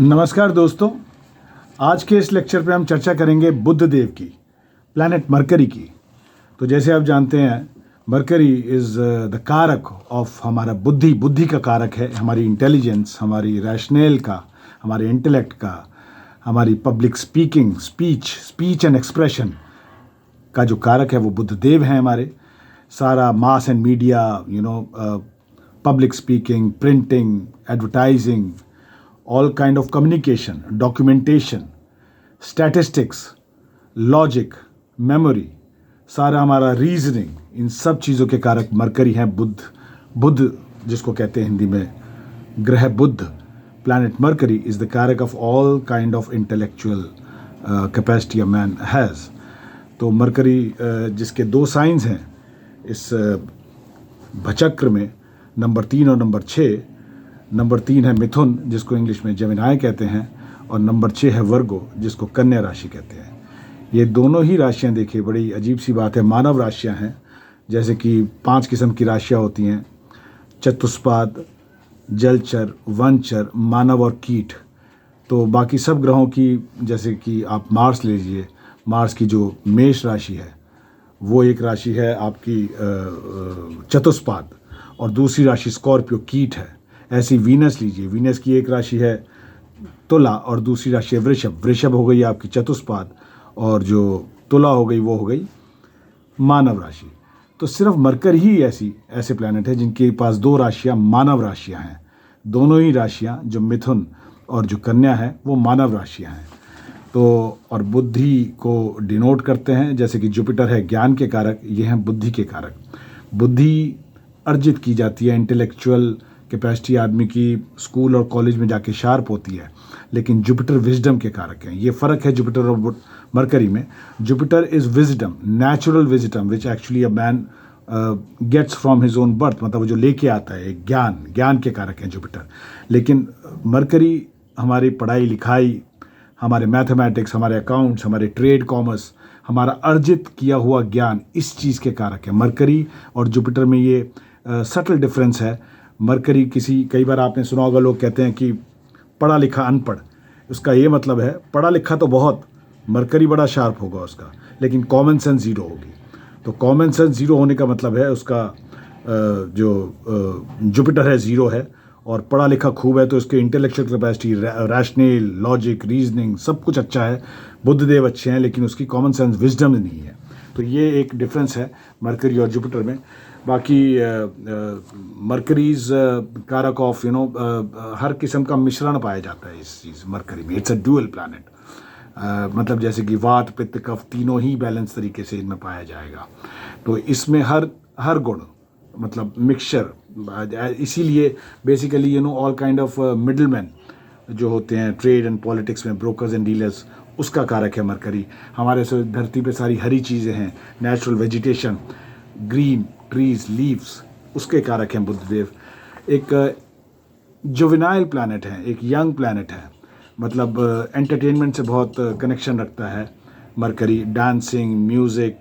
नमस्कार दोस्तों। आज के इस लेक्चर पे हम चर्चा करेंगे बुध देव की, प्लैनेट मरकरी की। तो जैसे आप जानते हैं, मरकरी इज़ द कारक ऑफ हमारा बुद्धि का कारक है, हमारी इंटेलिजेंस, हमारी रैशनल का, हमारे इंटेलेक्ट का, हमारी पब्लिक स्पीच एंड एक्सप्रेशन का जो कारक है वो बुध देव हैं हमारे। सारा mass and media, public speaking, printing, advertising, all kind of communication, documentation, statistics, logic, memory, सारा हमारा रीजनिंग, इन सब चीज़ों के कारक मरकरी हैं। बुध जिसको कहते हैं हिंदी में ग्रह बुध, प्लैनेट मरकरी इज़ द कारक of all kind of intellectual capacity a man has. तो मरकरी जिसके दो साइंस हैं इस भचक्र में, नंबर 3 और नंबर 6। नंबर 3 है मिथुन, जिसको इंग्लिश में जेमिनाई कहते हैं, और नंबर 6 है वर्गो, जिसको कन्या राशि कहते हैं। ये दोनों ही राशियां देखिए, बड़ी अजीब सी बात है, मानव राशियां हैं। जैसे कि 5 किस्म की राशियां होती हैं: चतुष्पाद, जलचर, वनचर, मानव और कीट। तो बाकी सब ग्रहों की, जैसे कि आप मार्स लीजिए, मार्स की जो मेष राशि है वो एक राशि है आपकी चतुष्पाद, और दूसरी राशि स्कॉर्पियो कीट है। ऐसी वीनस लीजिए, वीनस की एक राशि है तुला और दूसरी राशि है वृषभ। वृषभ हो गई आपकी चतुष्पाद, और जो तुला हो गई वो हो गई मानव राशि। तो सिर्फ मरकर ही ऐसे प्लैनेट है जिनके पास 2 राशियां मानव राशियां हैं। दोनों ही राशियां, जो मिथुन और जो कन्या है, वो मानव राशियां हैं। तो और बुद्धि को डिनोट करते हैं, जैसे कि जुपिटर है ज्ञान के कारक, ये हैं बुद्धि के कारक। बुद्धि अर्जित की जाती है, इंटेलेक्चुअल कैपेसिटी आदमी की स्कूल और कॉलेज में जाके शार्प होती है, लेकिन जुपिटर विजडम के कारक हैं। ये फ़र्क है जुपिटर और मरकरी में। Jupiter is wisdom, natural wisdom, which actually a man gets from his own birth, मतलब वो जो लेके आता है ज्ञान के कारक हैं जुपिटर। लेकिन मरकरी हमारी पढ़ाई लिखाई, हमारे मैथमेटिक्स, हमारे अकाउंट्स, हमारे ट्रेड कॉमर्स, हमारा अर्जित किया हुआ ज्ञान, इस चीज़ के कारक है। मरकरी और जुपिटर में ये सटल डिफरेंस है। मरकरी कई बार आपने सुना होगा, लोग कहते हैं कि पढ़ा लिखा अनपढ़। उसका ये मतलब है, पढ़ा लिखा तो बहुत, मरकरी बड़ा शार्प होगा उसका, लेकिन कॉमन सेंस ज़ीरो होगी। तो कॉमन सेंस ज़ीरो होने का मतलब है उसका जो जुपिटर है ज़ीरो है, और पढ़ा लिखा खूब है, तो उसके intellectual capacity, rational, logic, reasoning, सब कुछ अच्छा है। बुद्धदेव अच्छे हैं, लेकिन उसकी कॉमन सेंस विजडम नहीं है। तो ये एक डिफरेंस है मरकरी और जुपिटर में। बाकी मरकरीज कारक ऑफ हर किस्म का मिश्रण पाया जाता है इस चीज़ मरकरी में। इट्स अ ड्यूअल प्लैनेट, मतलब जैसे कि वात, पित्त, कफ तीनों ही बैलेंस तरीके से इनमें पाया जाएगा। तो इसमें हर गुण, मतलब मिक्सचर, इसीलिए basically all kind of middleman जो होते हैं ट्रेड एंड पॉलिटिक्स में, ब्रोकर्स एंड डीलर्स, उसका कारक है मरकरी। हमारे से धरती पे सारी हरी चीज़ें हैं, natural vegetation, green trees, leaves, उसके कारक हैं बुधदेव। एक जुवेनाइल प्लैनेट है, एक यंग प्लैनेट है, मतलब एंटरटेनमेंट से बहुत कनेक्शन रखता है मरकरी। डांसिंग, म्यूज़िक,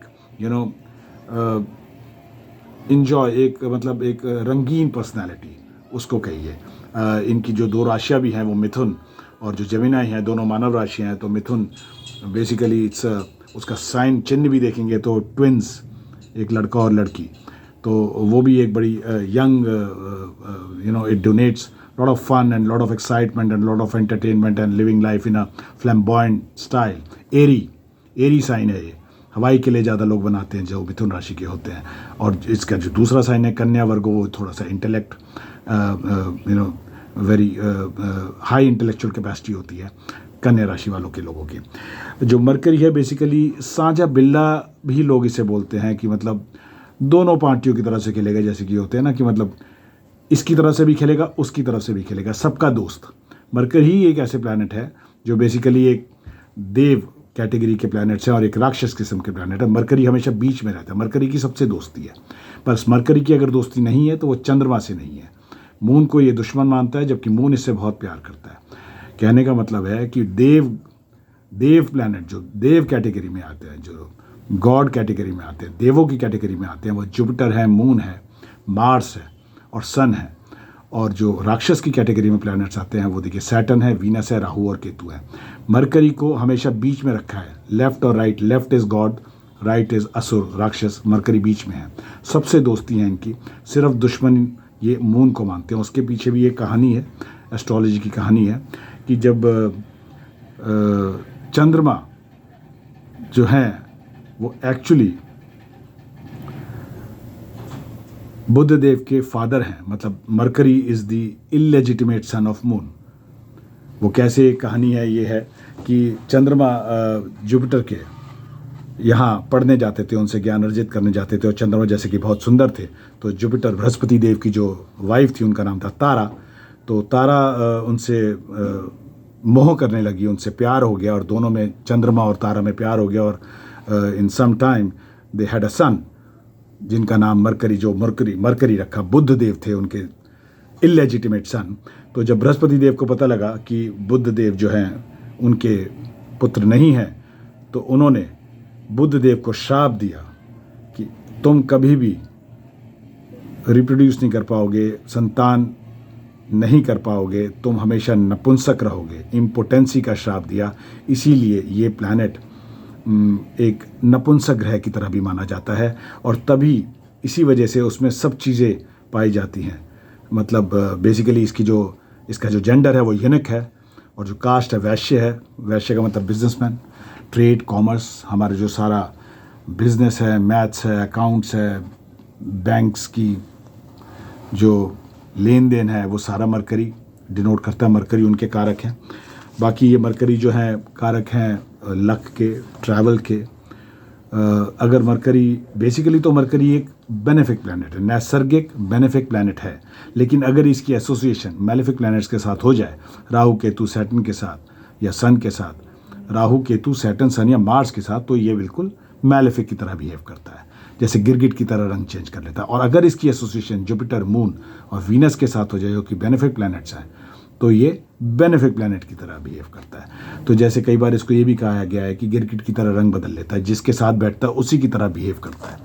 इंजॉय, एक रंगीन पर्सनालिटी उसको कहिए। इनकी जो 2 राशियाँ भी हैं वो मिथुन और जो जेमिनाई हैं, दोनों मानव राशियाँ हैं। तो मिथुन बेसिकली उसका साइन चिन्ह भी देखेंगे तो ट्विंस, एक लड़का और लड़की, तो वो भी एक बड़ी young, it donates lot of fun and lot of excitement and lot of entertainment and living life in a flamboyant style. Airy sign है ये, हवाई के लिए ज़्यादा लोग बनाते हैं जो मिथुन राशि के होते हैं। और इसका जो दूसरा साइन है कन्या वर्ग, वो थोड़ा सा intellect, very high intellectual capacity होती है कन्या राशि वालों के लोगों की। जो मरकरी है बेसिकली साझा बिल्ला भी लोग इसे बोलते हैं, कि मतलब दोनों पार्टियों की तरफ से खेलेगा। जैसे कि होते हैं ना, कि मतलब इसकी तरफ से भी खेलेगा, उसकी तरफ से भी खेलेगा, सबका दोस्त। मरकरी ही एक ऐसे प्लैनेट है जो बेसिकली एक देव कैटेगरी के प्लैनेट्स हैं और एक राक्षस किस्म के प्लैनेट है। मरकरी हमेशा बीच में रहता है, मरकरी की सबसे दोस्ती है। बस मरकरी की अगर दोस्ती नहीं है तो वो चंद्रमा से नहीं है। मून को ये दुश्मन मानता है, जबकि मून इससे बहुत प्यार करता है। कहने का मतलब है कि देव प्लैनेट जो देव कैटेगरी में आते हैं, जो गॉड कैटेगरी में आते हैं, देवों की कैटेगरी में आते हैं, वो जुपिटर है, मून है, मार्स है और सन है। और जो राक्षस की कैटेगरी में प्लैनेट्स आते हैं वो देखिए सैटर्न है, वीनस है, राहु और केतु है। मरकरी को हमेशा बीच में रखा है, लेफ्ट और right, left is God, right is असुर राक्षस, मरकरी बीच में है। सबसे दोस्ती है इनकी, सिर्फ दुश्मन ये मून को मानते हैं। उसके पीछे भी एक कहानी है, एस्ट्रोलॉजी की कहानी है कि जब चंद्रमा जो है वो एक्चुअली बुध देव के फादर हैं, मतलब mercury is the illegitimate son of moon. वो कैसे कहानी है, ये है कि चंद्रमा जुपिटर के यहाँ पढ़ने जाते थे, उनसे ज्ञान अर्जित करने जाते थे, और चंद्रमा जैसे कि बहुत सुंदर थे, तो जुपिटर बृहस्पति देव की जो वाइफ थी उनका नाम था तारा, तो तारा उनसे मोह करने लगी, उनसे प्यार हो गया, और दोनों में, चंद्रमा और तारा में प्यार हो गया, और इन some time they had a सन जिनका नाम मरकरी, जो मरकरी रखा, बुध देव थे उनके इलेजिटिमेट सन। तो जब बृहस्पति देव को पता लगा कि बुध देव जो हैं उनके पुत्र नहीं हैं, तो उन्होंने बुध देव को श्राप दिया कि तुम कभी भी रिप्रोड्यूस नहीं कर पाओगे, संतान नहीं कर पाओगे, तुम हमेशा नपुंसक रहोगे। इम्पोटेंसी का श्राप दिया। इसीलिए ये प्लैनेट एक नपुंसक ग्रह की तरह भी माना जाता है, और तभी इसी वजह से उसमें सब चीज़ें पाई जाती हैं। मतलब बेसिकली इसका जो जेंडर है वो यूनिक है, और जो कास्ट है वैश्य है। वैश्य का मतलब बिजनेसमैन, ट्रेड, कॉमर्स, हमारा जो सारा बिजनेस है, मैथ्स है, अकाउंट्स है, बैंक्स की जो लेन देन है, वो सारा मरकरी डिनोट करता है। मरकरी उनके कारक हैं। बाकी ये मरकरी जो है कारक हैं लक के, ट्रैवल के। अगर मरकरी, बेसिकली तो मरकरी एक बेनिफिक प्लैनेट है, नैसर्गिक बेनिफिक प्लैनेट है, लेकिन अगर इसकी एसोसिएशन मैलेफिक प्लैनेट्स के साथ हो जाए, राहु केतु सैटर्न के साथ या सन के साथ, राहु केतु सैटर्न सन या मार्स के साथ, तो ये बिल्कुल मैलेफिक की तरह बिहेव करता है, जैसे गिरगिट की तरह रंग चेंज कर लेता है। और अगर इसकी एसोसिएशन जुपिटर, मून और वीनस के साथ हो जाए, जो कि बेनिफिक प्लैनेट्स हैं, तो ये बेनिफिक प्लैनेट की तरह बिहेव करता है। तो जैसे कई बार इसको ये भी कहा गया है कि गिरगिट की तरह रंग बदल लेता है, जिसके साथ बैठता है उसी की तरह बिहेव करता है।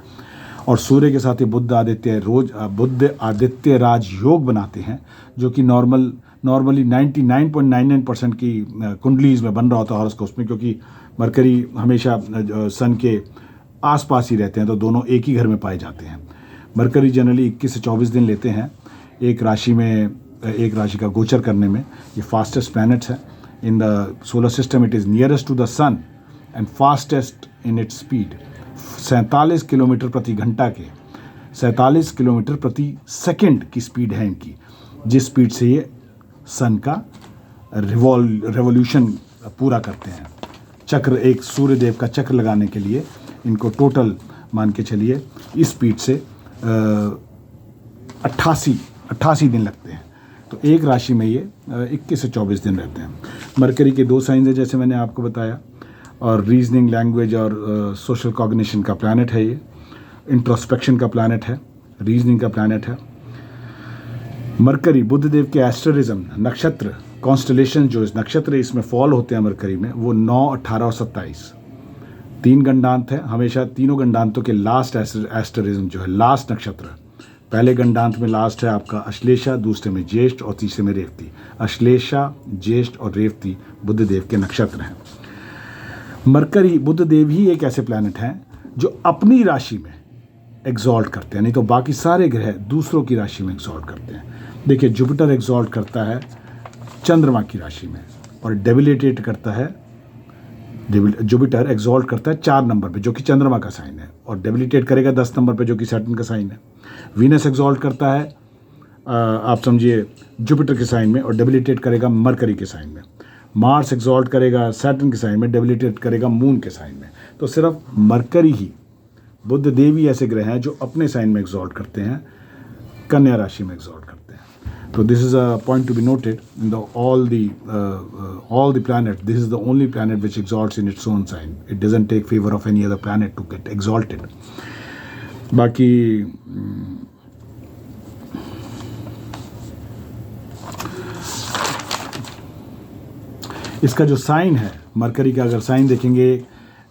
और सूर्य के साथ ये बुध आदित्य राज योग बनाते हैं, जो कि नॉर्मली 99.99% की कुंडलीज में बन रहा होता है हॉरोस्कोप में, क्योंकि मरकरी हमेशा सन के आसपास ही रहते हैं, तो दोनों एक ही घर में पाए जाते हैं। मरकरी जनरली 21 से 24 दिन लेते हैं एक राशि का गोचर करने में। ये फास्टेस्ट प्लैनेट्स है in the solar system. It is nearest to the sun and fastest in its speed. 47 kilometre प्रति घंटा के 47 किलोमीटर प्रति सेकंड की स्पीड है इनकी, जिस स्पीड से ये सन का रेवोल्यूशन पूरा करते हैं। चक्र, एक सूर्य देव का चक्र लगाने के लिए इनको टोटल मान के चलिए इस स्पीड से 88 दिन लगते हैं। तो एक राशि में ये 21 से 24 दिन रहते हैं। मरकरी के 2 साइंस हैं जैसे मैंने आपको बताया, और रीजनिंग, लैंग्वेज और सोशल कॉग्निशन का प्लैनेट है ये, इंट्रोस्पेक्शन का प्लैनेट है, रीजनिंग का प्लैनेट है। मरकरी बुध देव के एस्ट्रिज्म, नक्षत्र, कॉन्स्टलेशन, जो इस नक्षत्र इसमें फॉल होते हैं मरकरी में, वो 9, 18 और 27 3 गंडांत है। हमेशा तीनों गंडांतों के लास्ट एस्ट्रिज्म जो है, लास्ट नक्षत्र, पहले गंडांत में लास्ट है आपका अश्लेषा, दूसरे में ज्येष्ठ और तीसरे में रेवती। अश्लेषा, ज्येष्ठ और रेवती बुध देव के नक्षत्र हैं। मरकरी, बुध देव ही एक ऐसे प्लैनेट हैं जो अपनी राशि में एग्जॉल्ट करते हैं, नहीं तो बाकी सारे ग्रह दूसरों की राशि में एग्जॉल्ट करते हैं। देखिए, जुपिटर एग्जॉल्ट करता है चंद्रमा की राशि में, और डेबिलिटेट करता है, जुपिटर एग्जॉल्ट करता है 4 नंबर पे, जो कि चंद्रमा का साइन है, और डेबिलिटेट करेगा 10 नंबर पे, जो कि सैटर्न का साइन है। वीनस एग्जॉल्ट करता है आप समझिए जुपिटर के साइन में, और डेबिलिटेट करेगा मरकरी के साइन में। मार्स एग्जॉल्ट करेगा सैटर्न के साइन में, डेबिलिटेट करेगा मून के साइन में। तो सिर्फ मरकरी ही, बुध देवी ऐसे ग्रह हैं जो अपने साइन में एग्जॉल्ट करते हैं, कन्या राशि में एग्जॉल्ट करते हैं। So this is a point to be noted. In all the planets, this is the only planet which exalts in its own sign. It doesn't take favor of any other planet to get exalted. बाकी इसका जो sign है mercury का, अगर sign देखेंगे,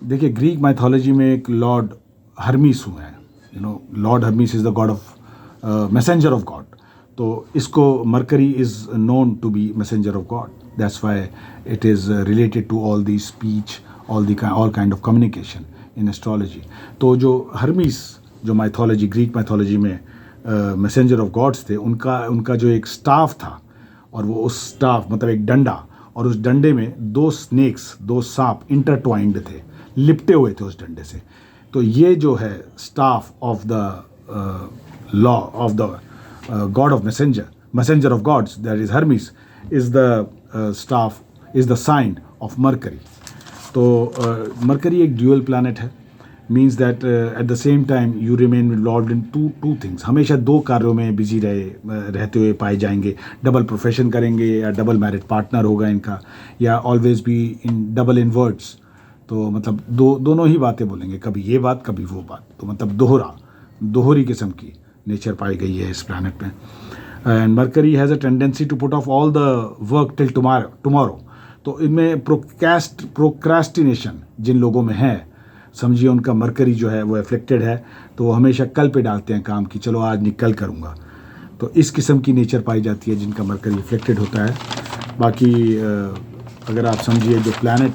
देखिए Greek mythology में एक लॉर्ड हर्मीस हुए हैं। Lord Hermes is the god of messenger of god. तो इसको Mercury is known to be messenger of god, that's why it is related to all the speech, all kind of communication in astrology. तो जो Hermes, जो mythology, Greek mythology में messenger of gods थे, उनका जो एक स्टाफ था, और वो उस स्टाफ मतलब एक डंडा, और उस डंडे में दो स्नेक्स, दो सांप इंटरट्वाइंड थे, लिपटे हुए थे उस डंडे से। तो ये जो है staff of the law of the god of messenger of gods, that is Hermes, is the staff, is the sign of Mercury. तो मरकरी एक ड्यूअल प्लैनेट है, means that at the same time you remain involve in two things, हमेशा दो कार्यों में busy रहते हुए पाए जाएंगे। डबल प्रोफेशन करेंगे, या डबल मैरिड पार्टनर होगा इनका, या always be in double inwards, तो मतलब दोनों ही बातें बोलेंगे, कभी ये बात कभी वो बात, तो मतलब दोहरी किस्म की नेचर पाई गई है इस प्लैनेट में। And Mercury has a tendency to put off all the work till tomorrow. तो इनमें प्रोक्रास्टिनेशन जिन लोगों में है, समझिए उनका मरकरी जो है वो एफ्लेक्टेड है, तो वो हमेशा कल पे डालते हैं काम की, चलो आज नहीं कल करूँगा। तो इस किस्म की नेचर पाई जाती है जिनका मरकरी एफ्लेक्टेड होता है। बाकी अगर आप समझिए जो प्लैनेट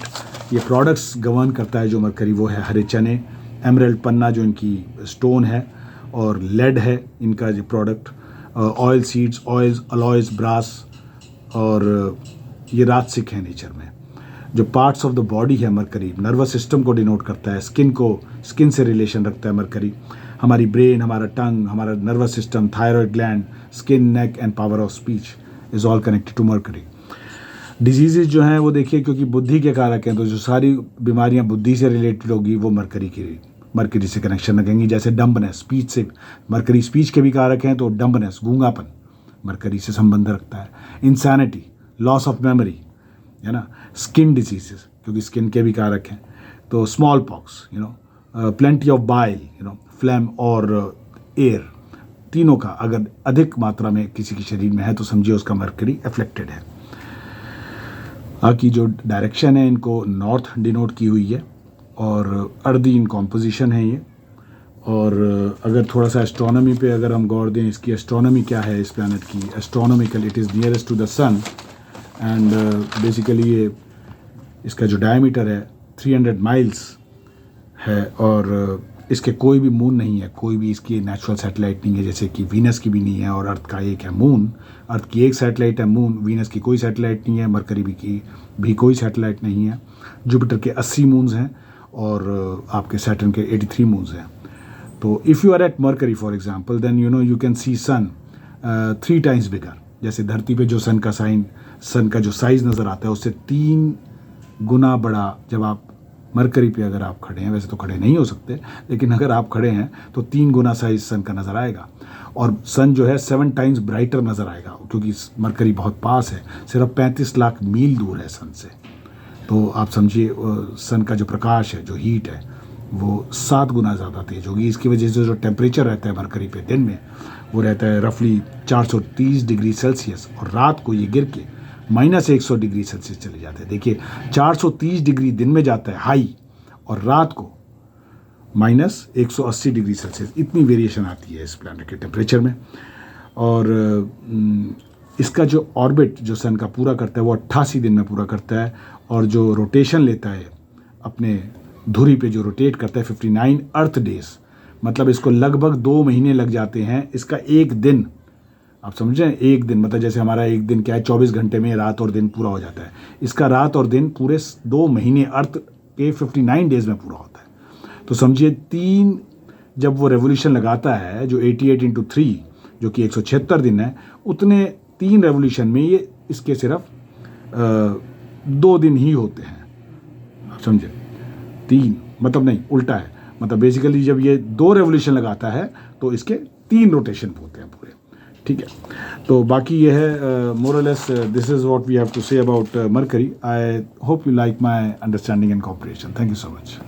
ये प्रोडक्ट्स गवर्न करता है जो मरकरी, वो है हरे चने, एमरल्ड पन्ना जो इनकी स्टोन है, और लेड है इनका जो product, oil seeds, oils, alloys, brass, और ये राजसिक है नेचर में। जो पार्ट्स ऑफ द बॉडी है मरकरी, नर्वस सिस्टम को डिनोट करता है, स्किन से रिलेशन रखता है मरकरी। हमारी ब्रेन, हमारा टंग, हमारा nervous system, thyroid gland, skin, neck and power of speech is all connected to Mercury. Diseases जो हैं वो देखिए, क्योंकि बुद्धि के कारक हैं, तो जो सारी बीमारियां बुद्धि से रिलेटेड होगी वो मरकरी से कनेक्शन रखेंगी। जैसे डम्बनेस, स्पीच से, मरकरी स्पीच के भी कारक हैं, तो डम्बनेस, गूंगापन, मरकरी से संबंध रखता है। इंसैनिटी, लॉस ऑफ मेमोरी, है ना। स्किन डिजीजेस, क्योंकि स्किन के भी कारक हैं, तो small pox, plenty of bile, flame और एयर, तीनों का अगर अधिक मात्रा में किसी के शरीर में है तो समझिए उसका मरकरी एफ्लेक्टेड है। बाकी जो डायरेक्शन है इनको नॉर्थ डिनोट की हुई है, और अर्दी इन कॉम्पोजिशन है ये। और अगर थोड़ा सा एस्ट्रोनॉमी पे अगर हम गौर दें, इसकी एस्ट्रोनॉमी क्या है इस प्लैनेट की, astronomical it is nearest to the sun, and basically ये इसका जो डायमीटर है 300 माइल्स है, और इसके कोई भी मून नहीं है, कोई भी इसकी नेचुरल सैटेलाइट नहीं है, जैसे कि वीनस की भी नहीं है, और अर्थ का एक है मून, अर्थ की एक सैटेलाइट है मून, वीनस की कोई सैटेलाइट नहीं है, मरकरी भी कोई सैटेलाइट नहीं है। जुपिटर के 80 मून्स हैं, और आपके सैटर्न के 83 मून्स हैं। तो if you are at Mercury for example, then you can see sun 3 times bigger. जैसे धरती पे जो सन का जो साइज़ नज़र आता है उससे 3 गुना बड़ा जब आप मरकरी पे अगर आप खड़े हैं, वैसे तो खड़े नहीं हो सकते, लेकिन अगर आप खड़े हैं तो 3 गुना साइज सन का नज़र आएगा, और सन जो है 7 टाइम्स ब्राइटर नज़र आएगा, क्योंकि मरकरी बहुत पास है, सिर्फ 35 लाख मील दूर है सन से। तो आप समझिए सन का जो प्रकाश है, जो हीट है, वो 7 गुना ज़्यादा तेज होगी। इसकी वजह से जो टेम्परेचर रहता है मरकरी पे दिन में, वो रहता है रफली 430 डिग्री सेल्सियस, और रात को ये गिर के -100 डिग्री सेल्सियस चले जाते हैं। देखिए 430 डिग्री दिन में जाता है हाई, और रात को -180 डिग्री सेल्सियस, इतनी वेरिएशन आती है इस प्लैनेट के टेम्परेचर में। और इसका जो ऑर्बिट जो सन का पूरा करता है वो 88 दिन में पूरा करता है, और जो रोटेशन लेता है अपने धुरी पे जो रोटेट करता है 59 अर्थ डेज, मतलब इसको लगभग 2 महीने लग जाते हैं। इसका एक दिन, आप समझें, एक दिन मतलब जैसे हमारा एक दिन क्या है, 24 घंटे में रात और दिन पूरा हो जाता है, इसका रात और दिन पूरे 2 महीने अर्थ के 59 डेज में पूरा होता है। तो समझिए 3 जब वो रेवोल्यूशन लगाता है, जो 88 × 3 जो कि 176 दिन है, उतने 3 रेवोल्यूशन में ये इसके सिर्फ 2 दिन ही होते हैं। आप समझे, 3 मतलब नहीं, उल्टा है, मतलब बेसिकली जब ये 2 रेवोल्यूशन लगाता है तो इसके 3 रोटेशन होते हैं पूरे। ठीक है, तो बाकी ये है मोर और less this is what we have to say about Mercury. I hope you like my understanding and cooperation. Thank you so much.